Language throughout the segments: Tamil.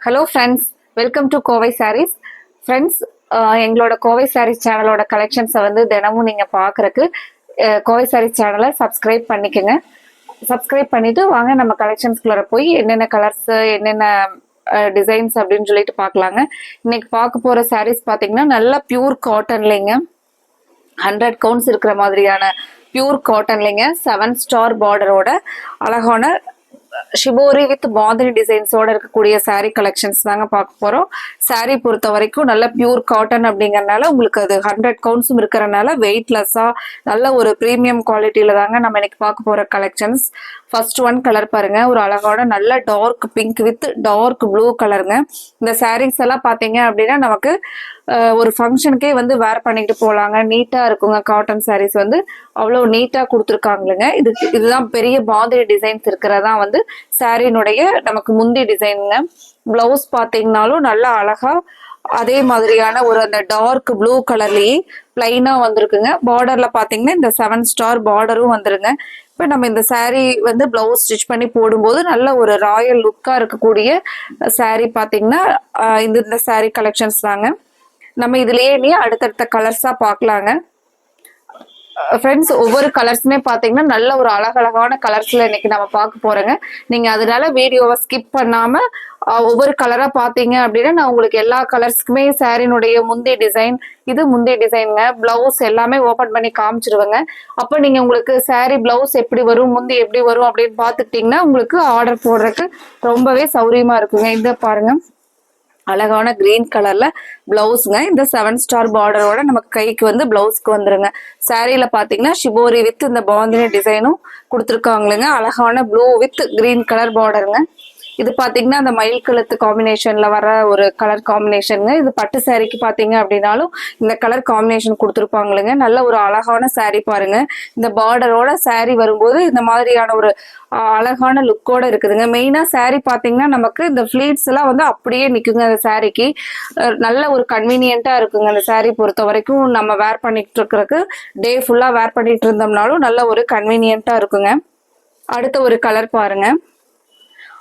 Hello friends, welcome to Kovai sarees. Friends, எங்களோட கோவை சாரீஸ் சேனலோட கலெக்ஷன்ஸை வந்து தினமும் நீங்கள் பார்க்குறக்கு கோவை சாரீஸ் சேனலை சப்ஸ்கிரைப் பண்ணிக்கோங்க. சப்ஸ்கிரைப் பண்ணிவிட்டு வாங்க நம்ம கலெக்ஷன்ஸ்குள்ளே போய் என்னென்ன கலர்ஸு என்னென்ன டிசைன்ஸ் அப்படின்னு சொல்லிட்டு பார்க்கலாங்க. இன்னைக்கு பார்க்க போகிற சாரீஸ் பார்த்தீங்கன்னா நல்லா பியூர் காட்டன்லேங்க, 100 கவுண்ட்ஸ் இருக்கிற மாதிரியான பியூர் காட்டன்லேங்க, 7 ஸ்டார் பார்டரோட அழகான ஷிபோரி வித் பாந்தினி டிசைன்ஸோட இருக்கக்கூடிய சாரீ கலெக்ஷன்ஸ் தாங்க பார்க்க போறோம். சாரீ பொறுத்த வரைக்கும் நல்ல பியூர் காட்டன் அப்படிங்கறதுனால உங்களுக்கு அது 100 கவுண்ட்ஸும் இருக்கிறனால வெயிட்லெஸ்ஸா நல்ல ஒரு ப்ரீமியம் குவாலிட்டியில தாங்க நம்ம இன்னைக்கு பார்க்க போற கலெக்ஷன்ஸ். ஃபர்ஸ்ட் ஒன் கலர் பாருங்க, ஒரு அழகான நல்ல dark pink with dark blue கலருங்க. இந்த சாரீஸ் எல்லாம் பாத்தீங்க அப்படின்னா நமக்கு ஒரு ஃபங்க்ஷனுக்கே வந்து வேர் பண்ணிட்டு போகலாங்க, நீட்டா இருக்குங்க. காட்டன் சாரீஸ் வந்து அவ்வளோ நீட்டா கொடுத்துருக்காங்களுங்க. இதுதான் பெரிய பாந்தினி டிசைன்ஸ் இருக்கிறதா வந்து சாரீனுடைய நமக்கு முந்தி டிசைனுங்க. பிளவுஸ் பார்த்தீங்கன்னாலும் நல்லா அழகா அதே மாதிரியான ஒரு அந்த டார்க் ப்ளூ கலர்லயே பிளைனா வந்திருக்குங்க. பார்டர்ல பாத்தீங்கன்னா இந்த 7 ஸ்டார் பார்டரும் வந்துருங்க. இப்போ நம்ம இந்த சாரீ வந்து பிளவுஸ் ஸ்டிச் பண்ணி போடும்போது நல்ல ஒரு ராயல் லுக்கா இருக்கக்கூடிய சாரீ பாத்தீங்கன்னா இந்த சாரீ கலெக்ஷன்ஸ் தாங்க. நம்ம இதுலயே அடுத்தடுத்த கலர்ஸா பார்க்கலாங்க. ஃப்ரெண்ட்ஸ், ஒவ்வொரு கலர்ஸுமே பார்த்தீங்கன்னா நல்ல ஒரு அழகழகான கலர்ஸ்ல இன்னைக்கு நம்ம பார்க்க போறோங்க. நீங்க அதனால வீடியோவை ஸ்கிப் பண்ணாம ஒவ்வொரு கலரா பார்த்தீங்க அப்படின்னா நான் உங்களுக்கு எல்லா கலர்ஸ்க்குமே சாரினுடைய முந்தைய டிசைன், இது முந்தைய டிசைனுங்க, பிளவுஸ் எல்லாமே ஓபன் பண்ணி காமிச்சிருவேங்க. அப்போ நீங்க உங்களுக்கு சாரி பிளவுஸ் எப்படி வரும், முந்தி எப்படி வரும் அப்படின்னு பார்த்துக்கிட்டீங்கன்னா உங்களுக்கு ஆர்டர் போடுறதுக்கு ரொம்பவே சௌரியமா இருக்குங்க. இதை பாருங்க, அழகான கிரீன் கலர்ல பிளவுஸ்ங்க. இந்த 7 ஸ்டார் பார்டரோட நமக்கு கைக்கு வந்து பிளவுஸ்க்கு வந்துருங்க. சாரீல பாத்தீங்கன்னா ஷிபோரி வித் இந்த பாந்தினி டிசைனும் கொடுத்துருக்காங்களுங்க. அழகான ப்ளூ வித் கிரீன் கலர் பார்டருங்க. இது பாத்தீங்கன்னா அந்த மயில் கழுத்து காம்பினேஷன்ல வர ஒரு கலர் காம்பினேஷனுங்க. இது பட்டு சாரிக்கு பாத்தீங்க அப்படின்னாலும் இந்த கலர் காம்பினேஷன் கொடுத்துருப்பாங்களுங்க. நல்ல ஒரு அழகான சாரி பாருங்க. இந்த பார்டரோட சாரி வரும்போது இந்த மாதிரியான ஒரு அழகான லுக்கோட இருக்குதுங்க. மெயினா சாரி பாத்தீங்கன்னா நமக்கு இந்த ஃபிளீட்ஸ் எல்லாம் வந்து அப்படியே நிக்குங்க. அந்த சாரிக்கு நல்ல ஒரு கன்வீனியன்ட்டா இருக்குங்க. அந்த சாரி பொறுத்த வரைக்கும் நம்ம வேர் பண்ணிட்டு இருக்கிறதுக்கு டே ஃபுல்லா வேர் பண்ணிட்டு இருந்தோம்னாலும் நல்ல ஒரு கன்வீனியன்ட்டா இருக்குங்க. அடுத்த ஒரு கலர் பாருங்க.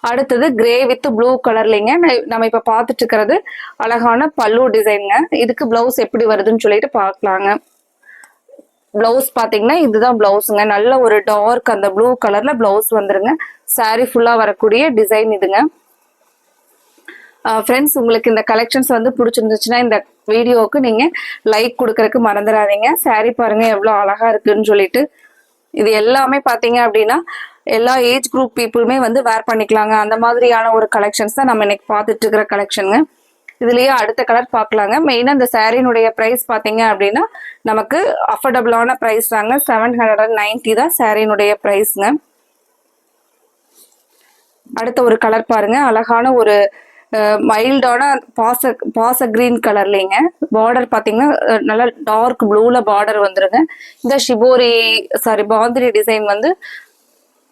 அடுத்தது கிரே வித் ப்ளூ கலர்லிங்க. நம்ம இப்ப பார்த்துட்டு இருக்கிறது அழகான பல்லு டிசைனுங்க. இதுக்கு பிளவுஸ் எப்படி வருதுன்னு சொல்லிட்டு பார்க்கலாங்க. பிளவுஸ் பாத்தீங்கன்னா இதுதான் பிளவுஸுங்க. நல்ல ஒரு டார்க் அந்த ப்ளூ கலர்ல பிளவுஸ் வந்துருங்க. சாரி ஃபுல்லா வரக்கூடிய டிசைன் இதுங்க. ஃப்ரெண்ட்ஸ், உங்களுக்கு இந்த கலெக்ஷன்ஸ் வந்து பிடிச்சிருந்துச்சுன்னா இந்த வீடியோவுக்கு நீங்க லைக் கொடுக்கறதுக்கு மறந்துடாதீங்க. சாரி பாருங்க எவ்வளவு அழகா இருக்குன்னு சொல்லிட்டு. இது எல்லாமே பாத்தீங்க அப்படின்னா எல்லா ஏஜ் குரூப் பீப்புளுமே வந்து வேர் பண்ணிக்கலாங்க. அந்த மாதிரியான ஒரு கலெக்ஷன்ஸ் தான் நம்ம இன்னைக்கு பார்த்துட்டு இருக்கிற கலெக்ஷனுங்க. இதுலயே அடுத்த கலர் பார்க்கலாங்க. மெயினா இந்த சாரினுடைய பிரைஸ் பாத்தீங்க அப்படின்னா நமக்கு அஃபோர்டபுளான பிரைஸ் தாங்க. 790 தான் சாரினுடைய பிரைஸ்ங்க. அடுத்த ஒரு கலர் பாருங்க, அழகான ஒரு மைல்டான பாச கிரீன் கலர்லிங்க. பார்டர் பாத்தீங்கன்னா நல்லா டார்க் ப்ளூல பார்டர் வந்துருங்க. இந்த ஷிபோரி பாந்தினி டிசைன் வந்து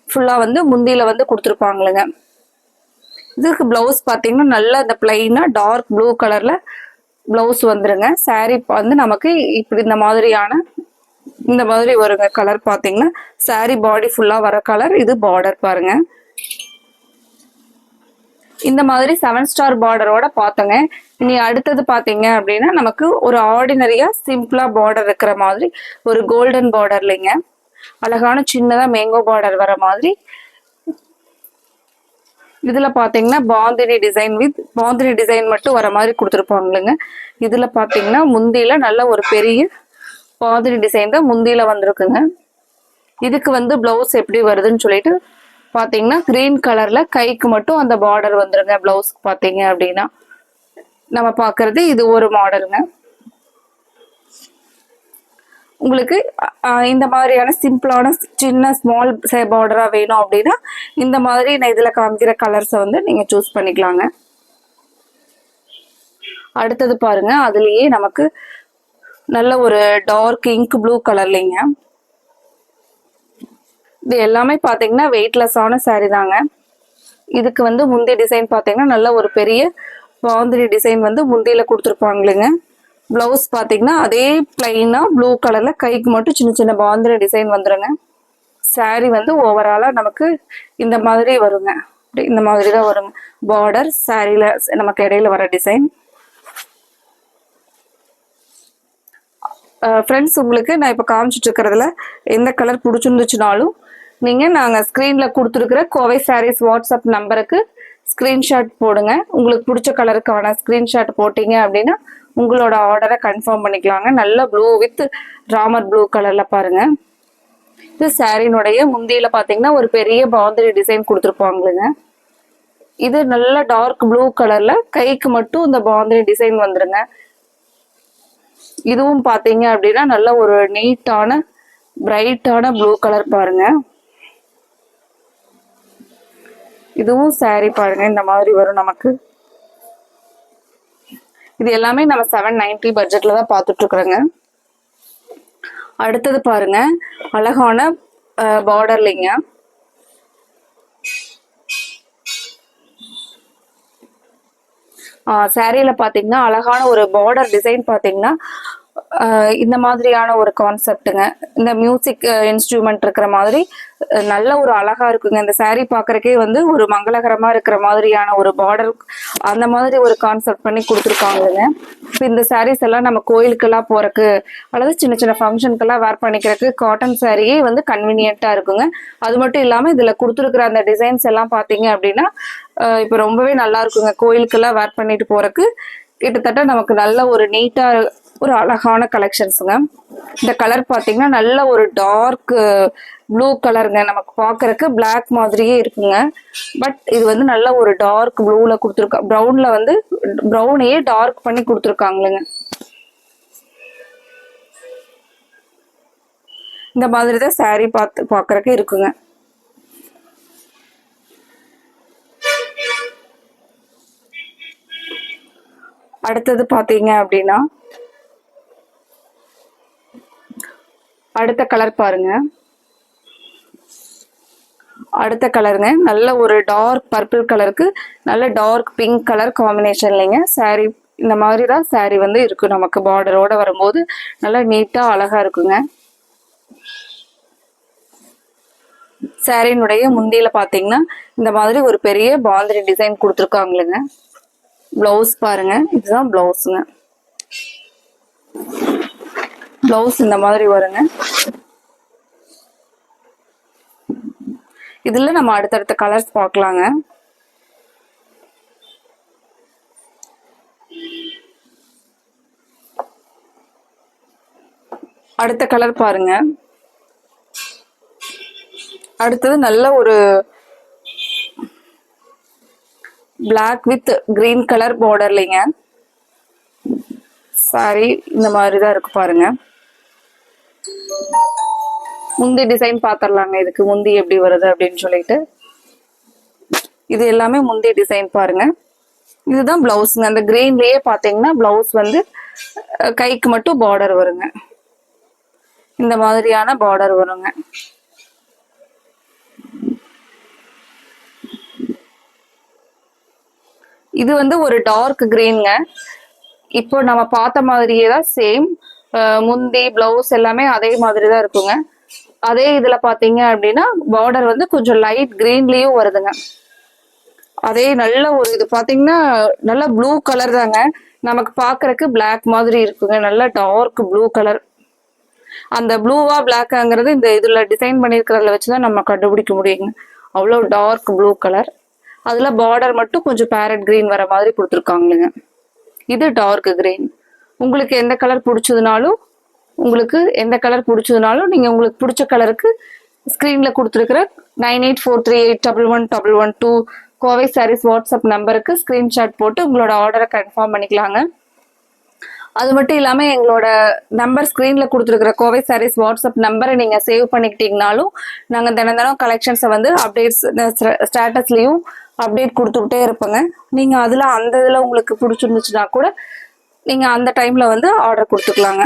ஃபுல்லா வந்து முந்தியில வந்து கொடுத்துருப்பாங்களுங்க. இதுக்கு பிளவுஸ் பாத்தீங்கன்னா நல்லா இந்த பிளைனா டார்க் ப்ளூ கலர்ல பிளவுஸ் வந்துருங்க. சாரி வந்து நமக்கு இப்படி இந்த மாதிரி வருங்க. கலர் பாத்தீங்கன்னா சாரி பாடி ஃபுல்லா வர கலர். இது பார்டர் பாருங்க. இந்த மாதிரி 7 ஸ்டார் பார்டரோட பார்த்தோங்க. இனி அடுத்தது பாத்தீங்க அப்படின்னா நமக்கு ஒரு ஆர்டினரியா சிம்பிளா பார்டர் இருக்கிற மாதிரி ஒரு கோல்டன் பார்டர்லிங்க. அழகான சின்னதா மேங்கோ பார்டர் வர மாதிரி. இதுல பாத்தீங்கன்னா bandhani design with bandhani design மட்டும் வர மாதிரி கொடுத்துருப்பாங்களுங்க. இதுல பாத்தீங்கன்னா முந்தியில நல்ல ஒரு பெரிய பாந்தினி டிசைன் தான் முந்தியில வந்திருக்குங்க. இதுக்கு வந்து பிளவுஸ் எப்படி வருதுன்னு சொல்லிட்டு பாத்தீங்கன்னா கிரீன் கலர்ல கைக்கு மட்டும் அந்த பார்டர் வந்துருங்க. பிளவுஸ்க்கு பாத்தீங்க அப்படின்னா நம்ம பாக்குறது இது ஒரு மாடலுங்க. உங்களுக்கு இந்த மாதிரியான சிம்பிளான சின்ன ஸ்மால் பார்டரா வேணும் அப்படின்னா இந்த மாதிரி நான் இதுல காமிக்கிற கலர்ஸை வந்து நீங்க சூஸ் பண்ணிக்கலாங்க. அடுத்தது பாருங்க, அதுலயே நமக்கு நல்ல ஒரு டார்க் இங்க் ப்ளூ கலர்லிங்க. இது எல்லாமே பாத்தீங்கன்னா வெயிட்லெஸ்ஸான சாரி தாங்க. இதுக்கு வந்து முந்தைய டிசைன் பாத்தீங்கன்னா நல்ல ஒரு பெரிய பாந்தினி டிசைன் வந்து முந்தியில கொடுத்துருப்பாங்களுங்க. பிளவுஸ் பாத்தீங்கன்னா அதே பிளைனா ப்ளூ கலர்ல கைக்கு மட்டும் சின்ன சின்ன பாந்தினி டிசைன் வந்துருங்க. சாரி வந்து ஓவராலா நமக்கு இந்த மாதிரி வருங்க. இந்த மாதிரி தான் வரும் பார்டர். சாரியில நமக்கு இடையில வர டிசைன். ஃப்ரெண்ட்ஸ், உங்களுக்கு நான் இப்போ காமிச்சிட்டு இருக்கிறதுல எந்த கலர் பிடிச்சிருந்துச்சுனாலும் நீங்கள் நாங்கள் ஸ்க்ரீனில் கொடுத்துருக்குற கோவை சாரீஸ் வாட்ஸ்அப் நம்பருக்கு ஸ்க்ரீன்ஷாட் போடுங்க. உங்களுக்கு பிடிச்ச கலருக்கான ஸ்க்ரீன்ஷாட் போட்டிங்க அப்படின்னா உங்களோட ஆர்டரை கன்ஃபார்ம் பண்ணிக்கலாங்க. நல்ல ப்ளூ வித் ராமர் ப்ளூ கலரில் பாருங்கள். இது சாரினுடைய முந்தியில் பார்த்தீங்கன்னா ஒரு பெரிய பாந்திரி டிசைன் கொடுத்துருப்பாங்களுங்க. இது நல்ல டார்க் ப்ளூ கலரில் கைக்கு மட்டும் இந்த பாந்திரி டிசைன் வந்துருங்க. இதுவும் பார்த்தீங்க அப்படின்னா நல்ல ஒரு நீட்டான பிரைட்டான ப்ளூ கலர் பாருங்க. இதுவும் சாரி பாருங்க இந்த மாதிரி வரும் நமக்கு. இது எல்லாமே நம்ம 790 பட்ஜெட்ல தான் பார்த்துட்டு இருக்கிறோங்க. அடுத்தது பாருங்க, அழகான பார்டர்லிங்க. சாரியில பாத்தீங்கன்னா அழகான ஒரு பார்டர் டிசைன் பாத்தீங்கன்னா இந்த மாதிரியான ஒரு கான்செப்டுங்க. இந்த மியூசிக் இன்ஸ்ட்ருமெண்ட் இருக்கிற மாதிரி நல்ல ஒரு அழகா இருக்குங்க. இந்த சாரீ பாக்குறக்கே வந்து ஒரு மங்களகரமா இருக்கிற மாதிரியான ஒரு பார்டர் அந்த மாதிரி ஒரு கான்செப்ட் பண்ணி கொடுத்துருக்காங்க. இப்போ இந்த சாரீஸ் எல்லாம் நம்ம கோயிலுக்கெல்லாம் போறக்கு அல்லது சின்ன சின்ன ஃபங்க்ஷனுக்கெல்லாம் வேர் பண்ணிக்கிறதுக்கு காட்டன் சாரியே வந்து கன்வீனியன்ட்டா இருக்குங்க. அது மட்டும் இல்லாம இதுல கொடுத்துருக்குற அந்த டிசைன்ஸ் எல்லாம் பாத்தீங்க அப்படின்னா இப்போ ரொம்பவே நல்லா இருக்குங்க. கோயிலுக்கெல்லாம் வேர் பண்ணிட்டு போறக்கு கிட்டத்தட்ட நமக்கு நல்ல ஒரு நீட்டா ஒரு அழகான கலெக்ஷன்ஸுங்க. இந்த கலர் பார்த்தீங்கன்னா நல்ல ஒரு டார்க் ப்ளூ கலருங்க. நமக்கு பார்க்கறக்கு பிளாக் மாதிரியே இருக்குங்க. பட் இது வந்து நல்ல ஒரு டார்க் ப்ளூல கொடுத்துருக்கா. ப்ரௌன்ல வந்து ப்ரௌனையே டார்க் பண்ணி கொடுத்துருக்காங்களுங்க. இந்த மாதிரி தான் சாரீ பார்க்கறக்கு இருக்குங்க. அடுத்தது பார்த்தீங்க அப்படின்னா அடுத்த கலர் பாருங்க. அடுத்த கலருங்க நல்ல ஒரு டார்க் பர்பிள் கலருக்கு நல்ல டார்க் பிங்க் கலர் காம்பினேஷன் இல்லைங்க. சாரி இந்த மாதிரி தான் சாரி வந்து இருக்கு. நமக்கு பார்டரோட வரும்போது நல்லா நீட்டா அழகா இருக்குங்க. சாரினுடைய முந்தியில பாத்தீங்கன்னா இந்த மாதிரி ஒரு பெரிய பாந்திரி டிசைன் கொடுத்துருக்காங்களுங்க. பிளவுஸ் பாருங்க, இதுதான் பிளவுஸுங்க. பிளவுஸ் இந்த மாதிரி வருங்க. இதுல நம்ம அடுத்தடுத்த கலர்ஸ் பார்க்கலாங்க. அடுத்த கலர் பாருங்க. அடுத்தது நல்ல ஒரு பிளாக் வித் கிரீன் கலர் பார்டர்லிங்க. சாரி இந்த மாதிரி தான் இருக்கு பாருங்க. முந்தி டிசைன் பாத்திரலாங்க. இதுக்கு முந்தி எப்படி வருது அப்படின்னு சொல்லிட்டு இது எல்லாமே முந்தி டிசைன் பாருங்க. இதுதான் பிளவுஸ்ங்க. அந்த கிரீன்லயே பாத்தீங்கன்னா பிளவுஸ் வந்து கைக்கு மட்டும் பார்டர் வருங்க. இந்த மாதிரியான பார்டர் வருங்க. இது வந்து ஒரு டார்க் கிரீன்ங்க. இப்போ நம்ம பார்த்த மாதிரியே தான் சேம் முந்தி பிளவுஸ் எல்லாமே அதே மாதிரி தான் இருக்குங்க. அதே இதுல பாத்தீங்க அப்படின்னா பார்டர் வந்து கொஞ்சம் லைட் கிரீன்லயும் வருதுங்க. அதே நல்ல ஒரு இது பாத்தீங்கன்னா நல்ல ப்ளூ கலர் தாங்க. நமக்கு பாக்குறதுக்கு பிளாக் மாதிரி இருக்குங்க. நல்ல டார்க் ப்ளூ கலர். அந்த ப்ளூவா பிளாக்ங்கிறது இந்த இதுல டிசைன் பண்ணிருக்கிறதுல வச்சுதான் நம்ம கண்டுபிடிக்க முடியுங்க. அவ்வளோ டார்க் ப்ளூ கலர். அதுல பார்டர் மட்டும் கொஞ்சம் பேரட் கிரீன் வர மாதிரி கொடுத்துருக்காங்களுங்க. இது டார்க் கிரீன். உங்களுக்கு எந்த கலர் பிடிச்சதுனாலும் நீங்க உங்களுக்கு பிடிச்ச கலருக்கு ஸ்கிரீன்ல கொடுத்துருக்கிற 9843811112 கோவை சாரீஸ் வாட்ஸ்அப் நம்பருக்கு ஸ்கிரீன்ஷாட் போட்டு உங்களோட ஆர்டரை கன்ஃபார்ம் பண்ணிக்கலாங்க. அது மட்டும் இல்லாம எங்களோட நம்பர் ஸ்கிரீன்ல கொடுத்துருக்கிற கோவை சாரீஸ் வாட்ஸ்அப் நம்பரை நீங்க சேவ் பண்ணிக்கிட்டீங்கனாலும் நாங்க தினம் கலெக்ஷன்ஸை வந்து அப்டேட்ஸ் ஸ்டேட்டஸ்லயும் அப்டேட் கொடுத்துக்கிட்டே இருப்போங்க. நீங்க அதுல அந்த இதுல உங்களுக்கு பிடிச்சிருந்துச்சுன்னா கூட நீங்க அந்த டைம்ல வந்து ஆர்டர் கொடுத்துக்கலாங்க.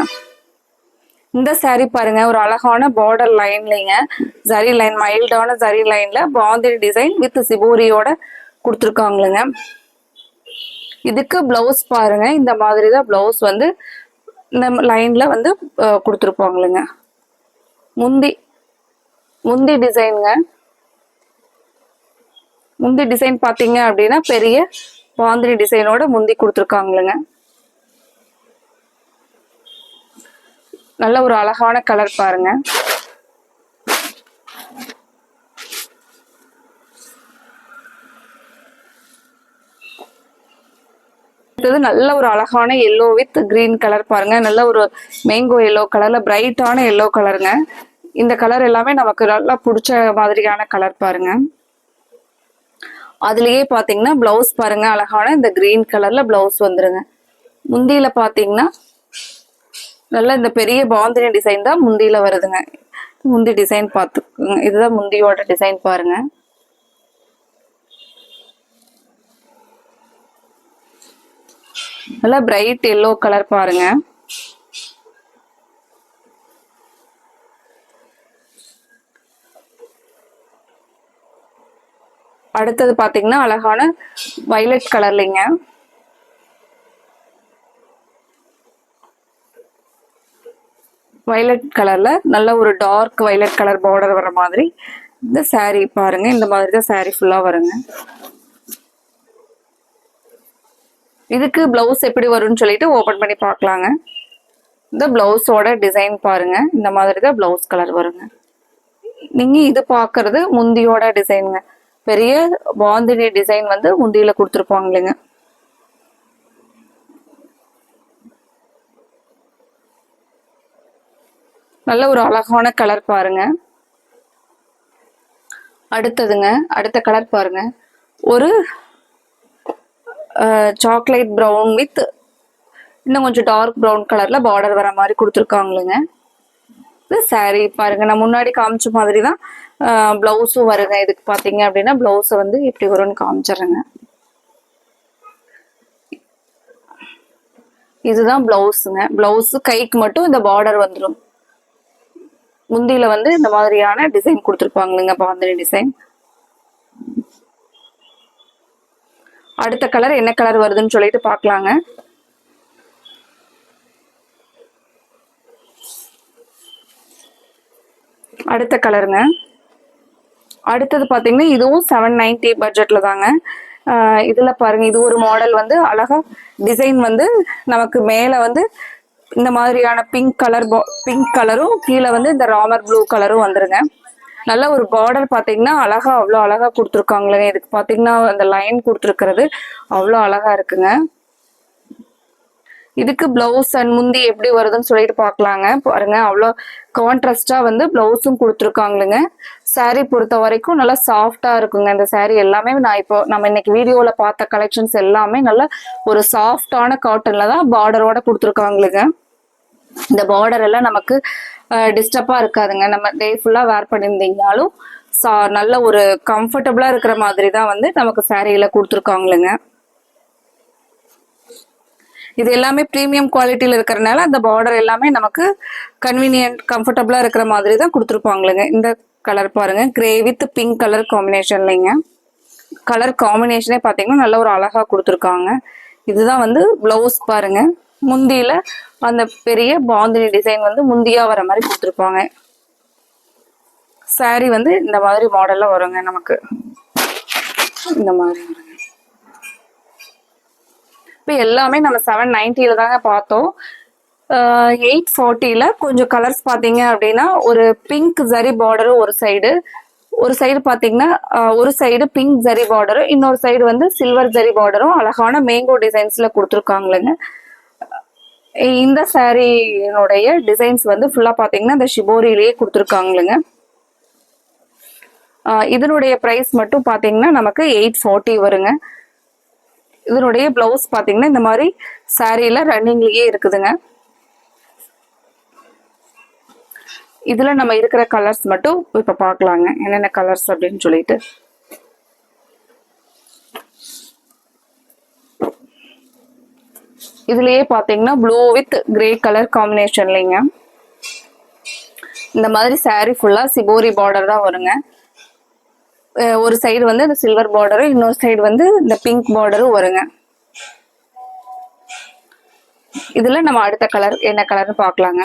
இந்த சாரீ பாருங்க, ஒரு அழகான பார்டர் லைன்லங்க, ஜரி லைன், மைல்டான ஜரி லைன்ல பாந்திரி டிசைன் வித் சிபோரியோட கொடுத்துருக்காங்களுங்க. இதுக்கு பிளவுஸ் பாருங்க, இந்த மாதிரி தான் பிளவுஸ் வந்து இந்த லைன்ல வந்து கொடுத்துருப்பாங்களுங்க. முந்தி டிசைனுங்க. முந்தி டிசைன் பாத்தீங்க அப்படின்னா பெரிய பாந்தினி டிசைனோட முந்தி கொடுத்துருக்காங்களுங்க. நல்ல ஒரு அழகான கலர் பாருங்க. நல்ல ஒரு அழகான எல்லோ வித் கிரீன் கலர் பாருங்க. நல்ல ஒரு மேங்கோ எல்லோ கலர்ல பிரைட்டான எல்லோ கலருங்க. இந்த கலர் எல்லாமே நமக்கு நல்லா பிடிச்ச மாதிரியான கலர் பாருங்க. அதுலயே பாத்தீங்கன்னா பிளவுஸ் பாருங்க, அழகான இந்த கிரீன் கலர்ல பிளவுஸ் வந்துருங்க. முந்தியில பாத்தீங்கன்னா நல்ல இந்த பெரிய பாந்தினி டிசைன் தான் முந்தியில வருதுங்க. முந்தி டிசைன் பார்த்துக்குங்க. இதுதான் முந்தியோட டிசைன் பாருங்க. நல்லா பிரைட் எல்லோ கலர் பாருங்க. அடுத்தது பாத்தீங்கன்னா அழகான வயலட் கலர்லிங்க. வயலட் கலர்ல நல்ல ஒரு டார்க் வயலட் கலர் பார்டர் வர மாதிரி இந்த சாரீ பாருங்க. இந்த மாதிரி தான் சாரீ ஃபுல்லா வருங்க. இதுக்கு பிளவுஸ் எப்படி வரும்னு சொல்லிட்டு ஓபன் பண்ணி பார்க்கலாங்க. இந்த பிளவுஸோட டிசைன் பாருங்க. இந்த மாதிரி தான் பிளவுஸ் கலர் வருங்க. நீங்க இது பாக்குறது முந்தியோட டிசைனுங்க. பெரிய பாந்தினி டிசைன் வந்து முந்தியில கொடுத்துருப்பாங்க இல்லைங்க. நல்ல ஒரு அழகான கலர் பாருங்க. அடுத்ததுங்க, அடுத்த கலர் பாருங்க. ஒரு சாக்லேட் ப்ரௌன் வித் இன்னும் கொஞ்சம் டார்க் ப்ரௌன் கலர்ல பார்டர் வர மாதிரி கொடுத்துருக்காங்களுங்க. இது சாரீ பாருங்க. நான் முன்னாடி காமிச்ச மாதிரி தான் பிளவுஸும் வருங்க. இதுக்கு பாத்தீங்க அப்படின்னா பிளவுஸ் வந்து இப்படி வரும்னு காமிச்சிடுறேங்க. இதுதான் பிளவுஸுங்க. பிளவுஸ் கைக்கு மட்டும் இந்த பார்டர் வந்துடும். முந்தியில வந்து இந்த மாதிரியான டிசைன் கொடுத்துருப்பாங்களுங்க, பாந்தினி டிசைன். அடுத்த கலர் என்ன கலர் வருதுன்னு சொல்லிட்டு பார்க்கலாங்க. அடுத்த கலருங்க. அடுத்தது பாத்தீங்கன்னா இதுவும் 790 பட்ஜெட்ல தாங்க. இதுல பாருங்க, இது ஒரு மாடல் வந்து அழகா டிசைன் வந்து நமக்கு மேல வந்து இந்த மாதிரியான பிங்க் கலரும் கீழே வந்து இந்த ராமர் ப்ளூ கலரும் வந்துருங்க. நல்ல ஒரு பார்டர் பாத்தீங்கன்னா அழகா, அவ்வளோ அழகா கொடுத்துருக்காங்களே. இதுக்கு பாத்தீங்கன்னா அந்த லைன் கொடுத்துருக்கிறது அவ்வளோ அழகா இருக்குங்க. இதுக்கு பிளவுஸ் அண்ட் முந்தி எப்படி வருதுன்னு சொல்லிட்டு பாக்கலாங்க. பாருங்க, அவ்வளோ கான்ட்ராஸ்டா வந்து பிளவுஸும் கொடுத்துருக்காங்களுங்க. சாரீ பொறுத்த வரைக்கும் நல்லா சாஃப்டா இருக்குங்க. இந்த சாரீ எல்லாமே நான் இப்போ நம்ம இன்னைக்கு வீடியோல பார்த்த கலெக்ஷன்ஸ் எல்லாமே நல்ல ஒரு சாஃப்டான காட்டன்ல தான் பார்டரோட கொடுத்துருக்காங்களுங்க. இந்த பார்டர் எல்லாம் நமக்கு டிஸ்டர்பா இருக்காதுங்க. நம்ம டே ஃபுல்லா வேர் பண்ணியிருந்தீங்கனாலும் நல்ல ஒரு கம்ஃபர்டபுளா இருக்கிற மாதிரி தான் வந்து நமக்கு சாரீல கொடுத்துருக்காங்களுங்க. இது எல்லாமே பிரீமியம் குவாலிட்டியில இருக்கிறதுனால அந்த பார்டர் எல்லாமே நமக்கு கன்வீனியன்ட் கம்ஃபர்டபுளா இருக்கிற மாதிரி தான் கொடுத்துருப்பாங்களுங்க. இந்த கலர் பாருங்க, கிரே வித் பிங்க் கலர் காம்பினேஷன்லைங்க. கலர் காம்பினேஷனே பார்த்தீங்கன்னா நல்ல ஒரு அழகா கொடுத்துருக்காங்க. இதுதான் வந்து பிளவுஸ் பாருங்க. முந்தியில அந்த பெரிய பாந்தினி டிசைன் வந்து முந்தியா வர மாதிரி கொடுத்துருப்பாங்க. சாரி வந்து இந்த மாதிரி மாடல்ல வருங்க. நமக்கு இந்த மாதிரி இப்போ எல்லாமே நம்ம 790ல தாங்க பார்த்தோம். 840ல கொஞ்சம் கலர்ஸ் பார்த்தீங்க அப்படின்னா ஒரு பிங்க் ஜரி பார்டரும் ஒரு சைடு பார்த்தீங்கன்னா ஒரு சைடு பிங்க் ஜரி பார்டரும் இன்னொரு சைடு வந்து சில்வர் ஜரி பார்டரும் அழகான மேங்கோ டிசைன்ஸ்ல கொடுத்துருக்காங்களேங்க. இந்த சாரியினுடைய டிசைன்ஸ் வந்து ஃபுல்லா பார்த்தீங்கன்னா இந்த ஷிபோரியிலேயே கொடுத்துருக்காங்களுங்க. இதனுடைய ப்ரைஸ் மட்டும் பார்த்தீங்கன்னா நமக்கு 840 வருங்க. இதனுடைய பிளவுஸ் பாத்தீங்கன்னா இந்த மாதிரி சாரியில ரன்னிங்லயே இருக்குதுங்க. இதுல நம்ம இருக்கிற கலர்ஸ் மட்டும் இப்ப பாக்கலாங்க, என்னென்ன கலர்ஸ் அப்படின்னு சொல்லிட்டு. இதுலயே பாத்தீங்கன்னா ப்ளூ வித் கிரே கலர் காம்பினேஷன்லங்க. இந்த மாதிரி சாரி ஃபுல்லா சிபோரி பார்டர் தான் வருங்க. ஒரு சைடு வந்து இந்த சில்வர் பார்டரும் இன்னொரு சைடு வந்து இந்த பிங்க் பார்டரும் வருங்க. இதுல நம்ம அடுத்த கலர் என்ன கலர்னு பார்க்கலாங்க.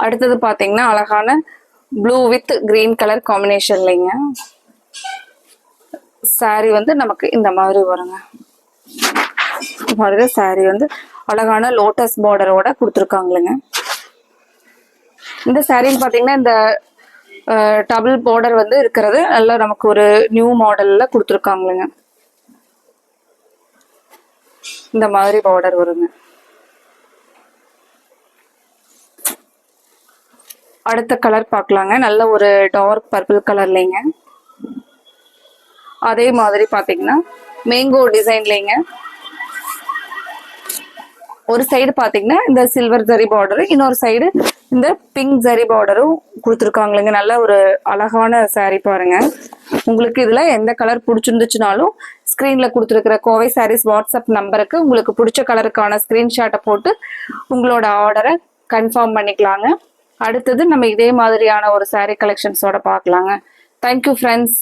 அடுத்தது பாத்தீங்கன்னா அழகான ப்ளூ வித் கிரீன் கலர் காம்பினேஷன்லைங்க. saree வந்து நமக்கு இந்த மாதிரி வருங்க. பாருங்க saree வந்து அழகான லோட்டஸ் பார்டரோட கொடுத்துருக்காங்களுங்க. இந்த saree பாத்தீங்கன்னா இந்த டபுள் பார்டர் வந்து இருக்கிறது நல்லா நமக்கு ஒரு நியூ மாடல்ல கொடுத்துருக்காங்களுங்க. இந்த மாதிரி பார்டர் வருங்க. அடுத்த கலர் பார்க்கலாங்க. நல்ல ஒரு டார்க் பர்பிள் கலர்லைங்க. அதே மாதிரி பாத்தீங்கன்னா மேங்கோ டிசைன்லைங்க. ஒரு சைடு பாத்தீங்கன்னா இந்த சில்வர் ஜரி பார்டர், இன்னொரு சைடு இந்த பிங்க் ஜரி பார்டரும் கொடுத்துருக்காங்களுங்க. நல்ல ஒரு அழகான saree பாருங்க. உங்களுக்கு இதுல எந்த கலர் பிடிச்சிருந்துச்சுனாலும் ஸ்கிரீன்ல கொடுத்துருக்கிற கோவை சாரீஸ் வாட்ஸ்அப் நம்பருக்கு உங்களுக்கு பிடிச்ச கலருக்கான ஸ்கிரீன்ஷாட்டை போட்டு உங்களோட ஆர்டரை கன்ஃபார்ம் பண்ணிக்கலாங்க. அடுத்தது நம்ம இதே மாதிரியான ஒரு saree கலெக்ஷன்ஸோட பார்க்கலாங்க. Thank you friends.